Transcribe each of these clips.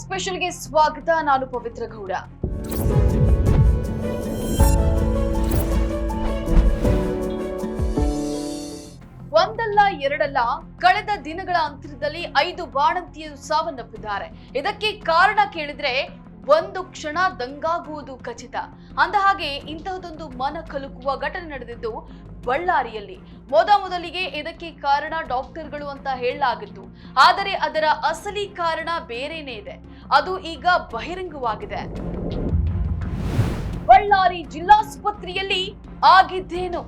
ಸ್ಪೆಷಲ್ಗೆ ಸ್ವಾಗತ. ನಾನು ಪವಿತ್ರ ಗೌಡ. ಒಂದಲ್ಲ ಎರಡಲ್ಲ, ಕಳೆದ ದಿನಗಳ ಅಂತರದಲ್ಲಿ 5 ಬಾಣಂತಿಯರು ಸಾವನ್ನಪ್ಪಿದ್ದಾರೆ. ಇದಕ್ಕೆ ಕಾರಣ ಕೇಳಿದ್ರೆ ಒಂದು ಕ್ಷಣ ದಂಗಾಗುವುದು ಖಚಿತ. ಅಂದಹಾಗೆ ಇಂತಹದೊಂದು ಮನ ಕಲುಕುವ ಘಟನೆ ನಡೆದಿದ್ದು ಬಳ್ಳಾರಿಯಲ್ಲಿ. ಮೊದಲಿಗೆ ಇದಕ್ಕೆ ಕಾರಣ ಡಾಕ್ಟರ್ಗಳು ಅಂತ ಹೇಳಲಾಗಿತ್ತು. ಆದರೆ ಅದರ ಅಸಲಿ ಕಾರಣ ಬೇರೆನೇ ಇದೆ. ಅದು ಈಗ ಬಹಿರಂಗವಾಗಿದೆ. ಬಳ್ಳಾರಿ ಜಿಲ್ಲಾಸ್ಪತ್ರೆಯಲ್ಲಿ ಆಗಿದ್ದೇನು?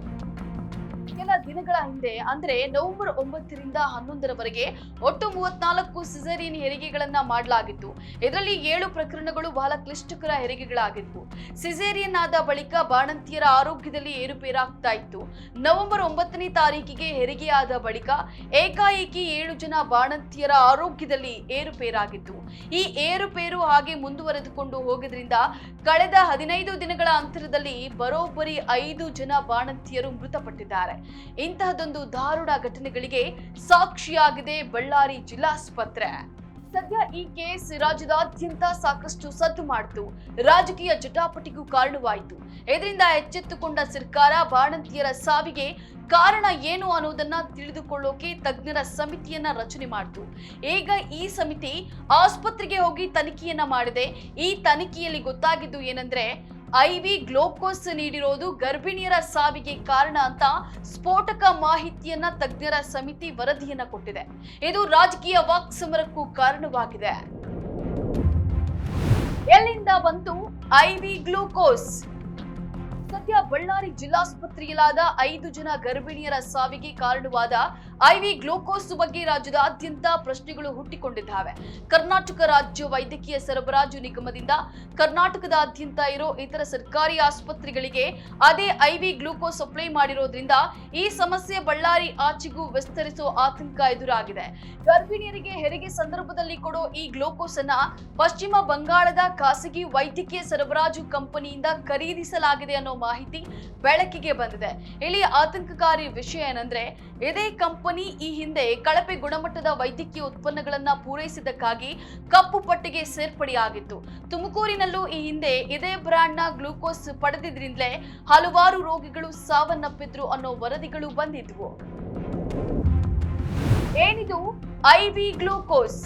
ಕೆಲ ದಿನಗಳ ಹಿಂದೆ ಅಂದ್ರೆ ನವೆಂಬರ್ 9ರಿಂದ 11ರವರೆಗೆ ಒಟ್ಟು 34 ಸಿಸೇರಿಯನ್ ಹೆರಿಗೆಗಳನ್ನ ಮಾಡಲಾಗಿತ್ತು. ಇದರಲ್ಲಿ 7 ಪ್ರಕರಣಗಳು ಬಹಳ ಕ್ಲಿಷ್ಟಕರ ಹೆರಿಗೆಗಳಾಗಿದ್ವು. ಸಿಸೇರಿಯನ್ ಆದ ಬಳಿಕ ಬಾಣಂತಿಯರ ಆರೋಗ್ಯದಲ್ಲಿ ಏರುಪೇರಾಗ್ತಾ ಇತ್ತು. ನವೆಂಬರ್ 9ನೇ ತಾರೀಕಿಗೆ ಹೆರಿಗೆಯಾದ ಬಳಿಕ ಏಕಾಏಕಿ 7 ಜನ ಬಾಣಂತಿಯರ ಆರೋಗ್ಯದಲ್ಲಿ ಏರುಪೇರಾಗಿತ್ತು. ಈ ಏರುಪೇರು ಹಾಗೆ ಮುಂದುವರೆದುಕೊಂಡು ಹೋಗೋದ್ರಿಂದ ಕಳೆದ 15 ದಿನಗಳ ಅಂತರದಲ್ಲಿ ಬರೋಬ್ಬರಿ 5 ಜನ ಬಾಣಂತಿಯರು ಮೃತಪಟ್ಟಿದ್ದಾರೆ. ಇಂತಹದೊಂದು ದಾರುಣ ಘಟನೆಗಳಿಗೆ ಸಾಕ್ಷಿಯಾಗಿದೆ ಬಳ್ಳಾರಿ ಜಿಲ್ಲಾಸ್ಪತ್ರೆ. ಸದ್ಯ ಈ ಕೇಸ್ ರಾಜ್ಯದಾದ್ಯಂತ ಸಾಕಷ್ಟು ಸದ್ದು ಮಾಡಿತು. ರಾಜಕೀಯ ಜಟಾಪಟಿಗೂ ಕಾರಣವಾಯಿತು. ಇದರಿಂದ ಎಚ್ಚೆತ್ತುಕೊಂಡ ಸರ್ಕಾರ ಬಾಣಂತಿಯರ ಸಾವಿಗೆ ಕಾರಣ ಏನು ಅನ್ನೋದನ್ನ ತಿಳಿದುಕೊಳ್ಳೋಕೆ ತಜ್ಞರ ಸಮಿತಿಯನ್ನ ರಚನೆ ಮಾಡಿತು. ಈಗ ಈ ಸಮಿತಿ ಆಸ್ಪತ್ರೆಗೆ ಹೋಗಿ ತನಿಖೆಯನ್ನ ಮಾಡಿದೆ. ಈ ತನಿಖೆಯಲ್ಲಿ ಗೊತ್ತಾಗಿದ್ದು ಏನಂದ್ರೆ IV ಗ್ಲೂಕೋಸ್ ನೀಡಿರೋದು ಗರ್ಭಿಣಿಯರ ಸಾವಿಗೆ ಕಾರಣ ಅಂತ ಸ್ಫೋಟಕ ಮಾಹಿತಿಯನ್ನ ತಜ್ಞರ ಸಮಿತಿ ವರದಿಯನ್ನ ಕೊಟ್ಟಿದೆ. ಇದು ರಾಜಕೀಯ ವಾಕ್ಸಮರಕ್ಕೂ ಕಾರಣವಾಗಿದೆ. ಎಲ್ಲಿಂದ ಬಂತು IV ಗ್ಲೂಕೋಸ್? ಸದ್ಯ ಬಳ್ಳಾರಿ ಜಿಲ್ಲಾಸ್ಪತ್ರೆಯಲ್ಲಾದ 5 ಜನ ಗರ್ಭಿಣಿಯರ ಸಾವಿಗೆ ಕಾರಣವಾದ IV ಗ್ಲೂಕೋಸ್ ಬಗ್ಗೆ ರಾಜ್ಯದಾದ್ಯಂತ ಪ್ರಶ್ನೆಗಳು ಹುಟ್ಟಿಕೊಂಡಿದ್ದಾವೆ. ಕರ್ನಾಟಕ ರಾಜ್ಯ ವೈದ್ಯಕೀಯ ಸರಬರಾಜು ನಿಗಮದಿಂದ ಕರ್ನಾಟಕದಾದ್ಯಂತ ಇರೋ ಇತರ ಸರ್ಕಾರಿ ಆಸ್ಪತ್ರೆಗಳಿಗೆ ಅದೇ IV ಗ್ಲೂಕೋಸ್ ಸಪ್ಲೈ ಮಾಡಿರೋದ್ರಿಂದ ಈ ಸಮಸ್ಯೆ ಬಳ್ಳಾರಿ ಆಚೆಗೂ ವಿಸ್ತರಿಸೋ ಆತಂಕ ಎದುರಾಗಿದೆ. ಗರ್ಭಿಣಿಯರಿಗೆ ಹೆರಿಗೆ ಸಂದರ್ಭದಲ್ಲಿ ಕೊಡೋ ಈ ಗ್ಲೂಕೋಸ್ ಅನ್ನ ಪಶ್ಚಿಮ ಬಂಗಾಳದ ಖಾಸಗಿ ವೈದ್ಯಕೀಯ ಸರಬರಾಜು ಕಂಪನಿಯಿಂದ ಖರೀದಿಸಲಾಗಿದೆ ಅನ್ನೋ ಮಾಹಿತಿ ಬೆಳಕಿಗೆ ಬಂದಿದೆ. ಇಲ್ಲಿ ಆತಂಕಕಾರಿ ವಿಷಯ ಏನಂದ್ರೆ ಇದೇ ಕಂಪನಿ ಈ ಹಿಂದೆ ಕಳಪೆ ಗುಣಮಟ್ಟದ ವೈದ್ಯಕೀಯ ಉತ್ಪನ್ನಗಳನ್ನ ಪೂರೈಸಿದ್ದಕ್ಕಾಗಿ ಕಪ್ಪು ಪಟ್ಟಿಗೆ ಸೇರ್ಪಡೆಯಾಗಿತ್ತು. ತುಮಕೂರಿನಲ್ಲೂ ಈ ಹಿಂದೆ ಇದೇ ಬ್ರ್ಯಾಂಡ್ ನ ಗ್ಲೂಕೋಸ್ ಪಡೆದಿದ್ರಿಂದಲೇ ಹಲವಾರು ರೋಗಿಗಳು ಸಾವನ್ನಪ್ಪಿದ್ರು ಅನ್ನೋ ವರದಿಗಳು ಬಂದಿದ್ವು. ಏನಿದು IV ಗ್ಲೂಕೋಸ್?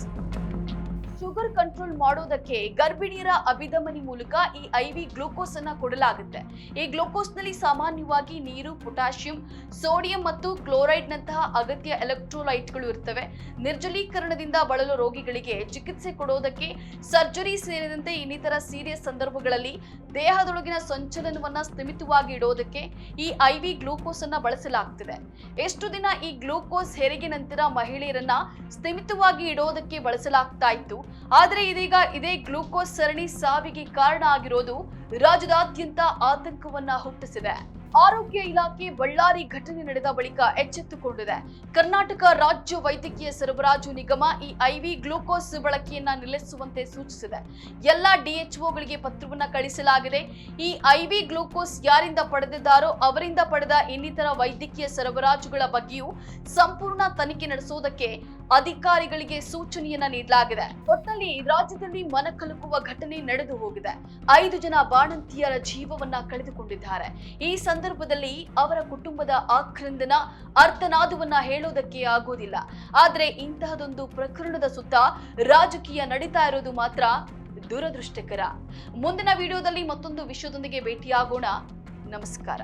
ಶುಗರ್ ಕಂಟ್ರೋಲ್ ಮಾಡೋದಕ್ಕೆ ಗರ್ಭಿಣಿಯರ ಅಭಿಧಮನಿ ಮೂಲಕ ಈ IV ಗ್ಲೂಕೋಸ್ ಅನ್ನ ಕೊಡಲಾಗುತ್ತೆ. ಈ ಗ್ಲೂಕೋಸ್ ನಲ್ಲಿ ಸಾಮಾನ್ಯವಾಗಿ ನೀರು, ಪೊಟ್ಯಾಷಿಯಂ, ಸೋಡಿಯಂ ಮತ್ತು ಕ್ಲೋರೈಡ್ ನಂತಹ ಅಗತ್ಯ ಎಲೆಕ್ಟ್ರೋಲೈಟ್ಗಳು ಇರ್ತವೆ. ನಿರ್ಜಲೀಕರಣದಿಂದ ಬಳಲೋ ರೋಗಿಗಳಿಗೆ ಚಿಕಿತ್ಸೆ ಕೊಡೋದಕ್ಕೆ, ಸರ್ಜರಿ ಸೇರಿದಂತೆ ಇನ್ನಿತರ ಸೀರಿಯಸ್ ಸಂದರ್ಭಗಳಲ್ಲಿ ದೇಹದೊಳಗಿನ ಸಂಚಲನವನ್ನ ಸ್ಥಿಮಿತವಾಗಿ ಇಡೋದಕ್ಕೆ ಈ IV ಗ್ಲೂಕೋಸ್ ಅನ್ನ ಬಳಸಲಾಗ್ತಿದೆ. ಎಷ್ಟು ದಿನ ಈ ಗ್ಲೂಕೋಸ್ ಹೆರಿಗೆ ನಂತರ ಮಹಿಳೆಯರನ್ನ ಸ್ಥಿಮಿತವಾಗಿ ಇಡೋದಕ್ಕೆ ಬಳಸಲಾಗ್ತಾ ಇತ್ತು. ಆದರೆ ಇದೀಗ ಇದೇ ಗ್ಲೂಕೋಸ್ ಸರಣಿ ಸಾವಿಗೆ ಕಾರಣ ಆಗಿರೋದು ರಾಜ್ಯದಾದ್ಯಂತ ಆತಂಕವನ್ನ ಹುಟ್ಟಿಸಿದೆ. ಆರೋಗ್ಯ ಇಲಾಖೆ ಬಳ್ಳಾರಿ ಘಟನೆ ನಡೆದ ಬಳಿಕ ಎಚ್ಚೆತ್ತುಕೊಂಡಿದೆ. ಕರ್ನಾಟಕ ರಾಜ್ಯ ವೈದ್ಯಕೀಯ ಸರಬರಾಜು ನಿಗಮ ಈ IV ಗ್ಲೂಕೋಸ್ ಬಳಕೆಯನ್ನ ನಿಲ್ಲಿಸುವಂತೆ ಸೂಚಿಸಿದೆ. ಎಲ್ಲ DHOಗಳಿಗೆ ಪತ್ರವನ್ನ ಕಳಿಸಲಾಗಿದೆ. ಈ IV ಗ್ಲೂಕೋಸ್ ಯಾರಿಂದ ಪಡೆದಿದ್ದಾರೋ ಅವರಿಂದ ಪಡೆದ ಇನ್ನಿತರ ವೈದ್ಯಕೀಯ ಸರಬರಾಜುಗಳ ಬಗ್ಗೆಯೂ ಸಂಪೂರ್ಣ ತನಿಖೆ ನಡೆಸೋದಕ್ಕೆ ಅಧಿಕಾರಿಗಳಿಗೆ ಸೂಚನೆಯನ್ನ ನೀಡಲಾಗಿದೆ. ಒಟ್ಟಲ್ಲಿ ರಾಜ್ಯದಲ್ಲಿ ಮನಕಲುಕುವ ಘಟನೆ ನಡೆದು ಹೋಗಿದೆ. 5 ಜನ ಬಾಣಂತಿಯರ ಜೀವವನ್ನ ಕಳೆದುಕೊಂಡಿದ್ದಾರೆ. ಈ ಸಂದರ್ಭದಲ್ಲಿ ಅವರ ಕುಟುಂಬದ ಆಕ್ರಂದನ ಅರ್ಥನಾದವನ್ನ ಹೇಳೋದಕ್ಕೆ ಆಗೋದಿಲ್ಲ. ಆದ್ರೆ ಇಂತಹದೊಂದು ಪ್ರಕರಣದ ಸುತ್ತ ರಾಜಕೀಯ ನಡೀತಾ ಇರೋದು ಮಾತ್ರ ದುರದೃಷ್ಟಕರ. ಮುಂದಿನ ವಿಡಿಯೋದಲ್ಲಿ ಮತ್ತೊಂದು ವಿಷಯದೊಂದಿಗೆ ಭೇಟಿಯಾಗೋಣ. ನಮಸ್ಕಾರ.